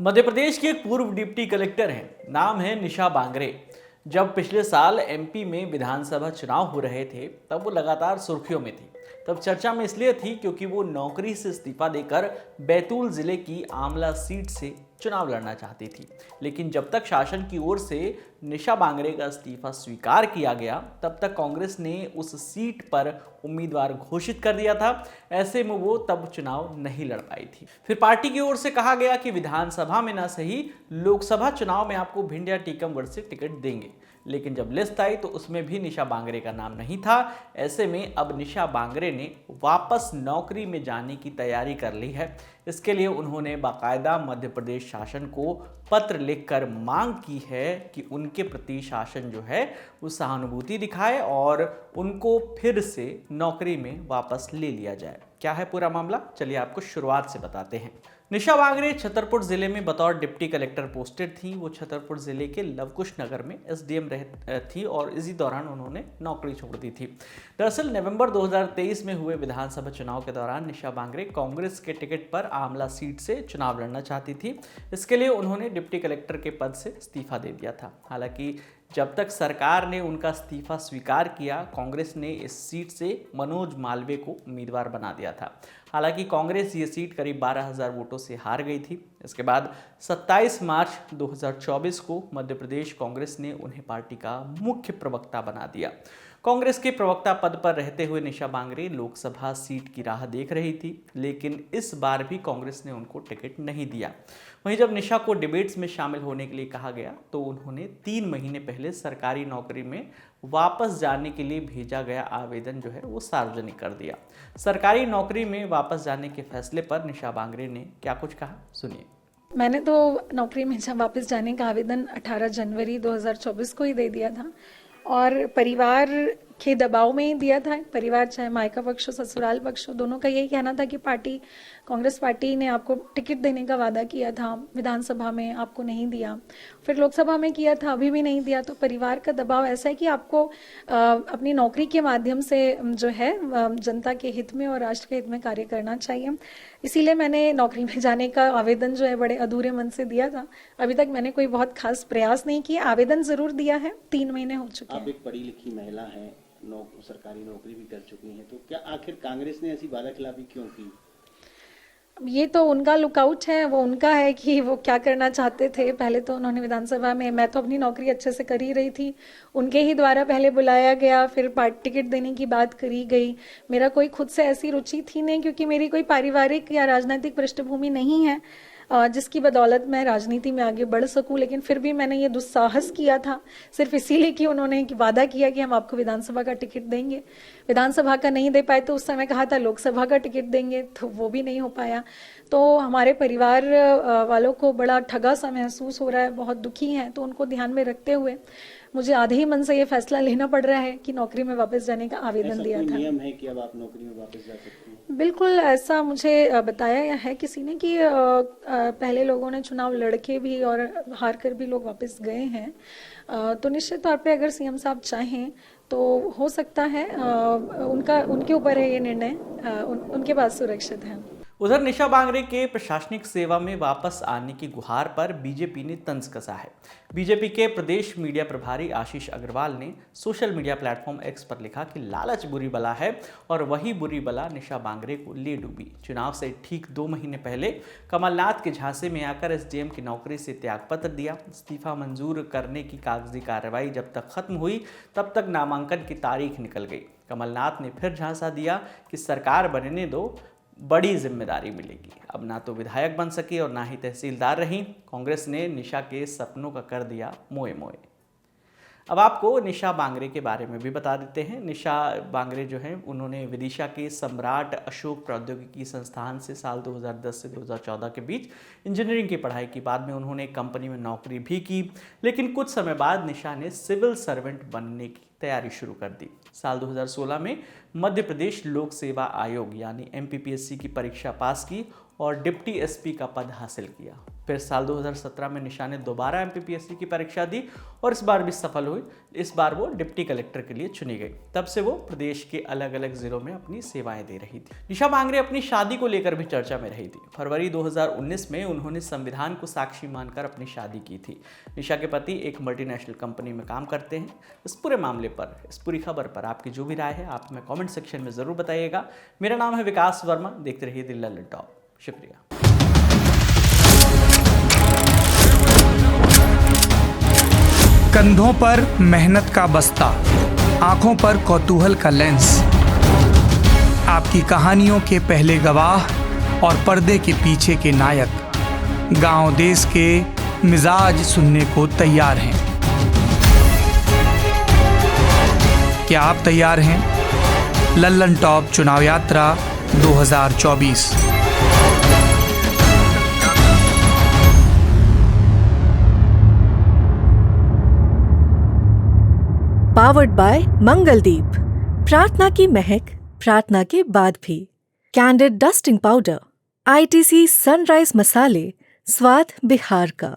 मध्य प्रदेश की एक पूर्व डिप्टी कलेक्टर हैं, नाम है निशा बांगरे। जब पिछले साल एमपी में विधानसभा चुनाव हो रहे थे तब वो लगातार सुर्खियों में थी। तब चर्चा में इसलिए थी क्योंकि वो नौकरी से इस्तीफा देकर बैतूल जिले की आमला सीट से चुनाव लड़ना चाहती थी। लेकिन जब तक शासन की ओर से निशा बांगरे का इस्तीफा स्वीकार किया गया तब तक कांग्रेस ने उस सीट पर उम्मीदवार घोषित कर दिया था। ऐसे में वो तब चुनाव नहीं लड़ पाई थी। फिर पार्टी की ओर से कहा गया कि विधानसभा में ना सही, लोकसभा चुनाव में आपको भिंडिया टीकमगढ़ से टिकट देंगे। लेकिन जब लिस्ट आई तो उसमें भी निशा बांगरे का नाम नहीं था। ऐसे में अब निशा बांगरे ने वापस नौकरी में जाने की तैयारी कर ली है। इसके लिए उन्होंने बाकायदा मध्य प्रदेश शासन को पत्र लिखकर मांग की है कि उनके प्रति शासन जो है वो सहानुभूति दिखाए और उनको फिर से नौकरी में वापस ले लिया जाए। क्या है पूरा मामला, चलिए आपको शुरुआत से बताते हैं। निशा बांगरे छतरपुर जिले में बतौर डिप्टी कलेक्टर पोस्टेड थी। वो छतरपुर जिले के लवकुश नगर में एसडीएम थी और इसी दौरान उन्होंने नौकरी छोड़ दी थी। दरअसल नवंबर 2023 में हुए विधानसभा चुनाव के दौरान निशा बांगरे कांग्रेस के टिकट पर आमला सीट से चुनाव लड़ना चाहती थी। इसके लिए उन्होंने डिप्टी कलेक्टर के पद से इस्तीफा दे दिया था। हालांकि जब तक सरकार ने उनका इस्तीफा स्वीकार किया, कांग्रेस ने इस सीट से मनोज मालवीय को उम्मीदवार बना दिया था। हालांकि कांग्रेस ये सीट करीब 12,000 वोटों से हार गई थी। इसके बाद 27 मार्च 2024 को मध्य प्रदेश कांग्रेस ने उन्हें पार्टी का मुख्य प्रवक्ता बना दिया। कांग्रेस के प्रवक्ता पद पर रहते हुए निशा बांगरे लोकसभा सीट की राह देख रही थी, लेकिन इस बार भी कांग्रेस ने उनको टिकट नहीं दिया। वहीं जब निशा को डिबेट्स में शामिल होने के लिए कहा गया तो उन्होंने 3 महीने पहले सरकारी नौकरी में वापस जाने के लिए भेजा गया आवेदन जो है वो सार्वजनिक कर दिया। सरकारी नौकरी में वापस जाने के फैसले पर निशा बांगरे ने क्या कुछ कहा, सुनिए। मैंने तो नौकरी में वापस जाने का आवेदन 18 जनवरी 2024 को ही दे दिया था और परिवार के दबाव में ही दिया था। परिवार चाहे मायका पक्ष हो ससुराल पक्ष हो, दोनों का यही कहना था कि कांग्रेस पार्टी ने आपको टिकट देने का वादा किया था, विधानसभा में आपको नहीं दिया, फिर लोकसभा में किया था, अभी भी नहीं दिया। तो परिवार का दबाव ऐसा है कि आपको अपनी नौकरी के माध्यम से जो है जनता के हित में और राष्ट्र के हित में कार्य करना चाहिए। इसीलिए मैंने नौकरी में जाने का आवेदन जो है बड़े अधूरे मन से दिया था। अभी तक मैंने कोई बहुत खास प्रयास नहीं किया, आवेदन जरूर दिया है। 3 महीने हो चुके हैं। आप एक पढ़ी लिखी महिला हैं, सरकारी नौकरी भी कर चुकी हैं, तो क्या आखिर कांग्रेस ने ऐसी वादा खिलाफी क्यों की? ये तो उनका लुकआउट है, वो उनका है कि वो क्या करना चाहते थे। पहले तो उन्होंने विधानसभा में, मैं तो अपनी नौकरी अच्छे से कर ही रही थी, उनके ही द्वारा पहले बुलाया गया, फिर टिकट देने की बात करी गई। मेरा कोई खुद से ऐसी रुचि थी नहीं, क्योंकि मेरी कोई पारिवारिक या राजनीतिक पृष्ठभूमि नहीं है जिसकी बदौलत मैं राजनीति में आगे बढ़ सकूं। लेकिन फिर भी मैंने ये दुस्साहस किया था सिर्फ इसीलिए कि उन्होंने वादा किया कि हम आपको विधानसभा का टिकट देंगे। विधानसभा का नहीं दे पाए तो उस समय कहा था लोकसभा का टिकट देंगे, तो वो भी नहीं हो पाया। तो हमारे परिवार वालों को बड़ा ठगा सा महसूस हो रहा है, बहुत दुखी हैं। तो उनको ध्यान में रखते हुए मुझे आधे ही मन से ये फैसला लेना पड़ रहा है कि नौकरी में वापस जाने का आवेदन दिया था। नियम है कि अब आप नौकरी में वापस जा सकती हैं? बिल्कुल, ऐसा मुझे बताया है किसी ने कि पहले लोगों ने चुनाव लड़के भी और हार कर भी लोग वापस गए हैं। तो निश्चित तौर पे अगर सीएम साहब चाहें तो हो सकता है, उनके ऊपर है ये निर्णय, उनके पास सुरक्षित है। उधर निशा बांगरे के प्रशासनिक सेवा में वापस आने की गुहार पर बीजेपी ने तंज कसा है। बीजेपी के प्रदेश मीडिया प्रभारी आशीष अग्रवाल ने सोशल मीडिया प्लेटफॉर्म एक्स पर लिखा कि लालच बुरी बला है और वही बुरी बला निशा बांगरे को ले डूबी। चुनाव से ठीक 2 महीने पहले कमलनाथ के झांसे में आकर एसडीएम की नौकरी से त्यागपत्र दिया। इस्तीफा मंजूर करने की कागजी कार्रवाई जब तक खत्म हुई तब तक नामांकन की तारीख निकल गई। कमलनाथ ने फिर झांसा दिया कि सरकार बनने दो, बड़ी जिम्मेदारी मिलेगी। अब ना तो विधायक बन सके और ना ही तहसीलदार रही। कांग्रेस ने निशा के सपनों का कर दिया मोए मोए। अब आपको निशा बांगरे के बारे में भी बता देते हैं। निशा बांगरे जो हैं उन्होंने विदिशा के सम्राट अशोक प्रौद्योगिकी संस्थान से साल 2010 से 2014 के बीच इंजीनियरिंग की पढ़ाई की। बाद में उन्होंने एक कंपनी में नौकरी भी की, लेकिन कुछ समय बाद निशा ने सिविल सर्वेंट बनने की तैयारी शुरू कर दी। साल 2016 में मध्य प्रदेश लोक सेवा आयोग यानी एमपीपीएससी की परीक्षा पास की और डिप्टी एसपी का पद हासिल किया। फिर साल 2017 में निशा ने दोबारा एमपीपीएससी की परीक्षा दी और इस बार भी सफल हुई। इस बार वो डिप्टी कलेक्टर के लिए चुनी गई। तब से वो प्रदेश के अलग अलग जिलों में अपनी सेवाएं दे रही थी। निशा बांगरे अपनी शादी को लेकर भी चर्चा में रही थी। फरवरी 2019 में उन्होंने संविधान को साक्षी मानकर अपनी शादी की थी। निशा के पति एक मल्टीनेशनल कंपनी में काम करते हैं। इस पूरे मामले पर, इस पूरी खबर पर आपकी जो भी राय है आप हमें कमेंट सेक्शन में जरूर बताइएगा। मेरा नाम है विकास वर्मा, देखते रहिए दिल लल्लन टॉप। शुक्रिया। कंधों पर मेहनत का बस्ता, आंखों पर कौतूहल का लेंस, आपकी कहानियों के पहले गवाह और पर्दे के पीछे के नायक, गांव देश के मिजाज सुनने को तैयार हैं। क्या आप तैयार हैं? लल्लन टॉप चुनाव यात्रा 2024। Powered by Mangaldeep. प्रार्थना की महक, प्रार्थना के बाद भी। Candid dusting powder, ITC sunrise मसाले, स्वाद बिहार का।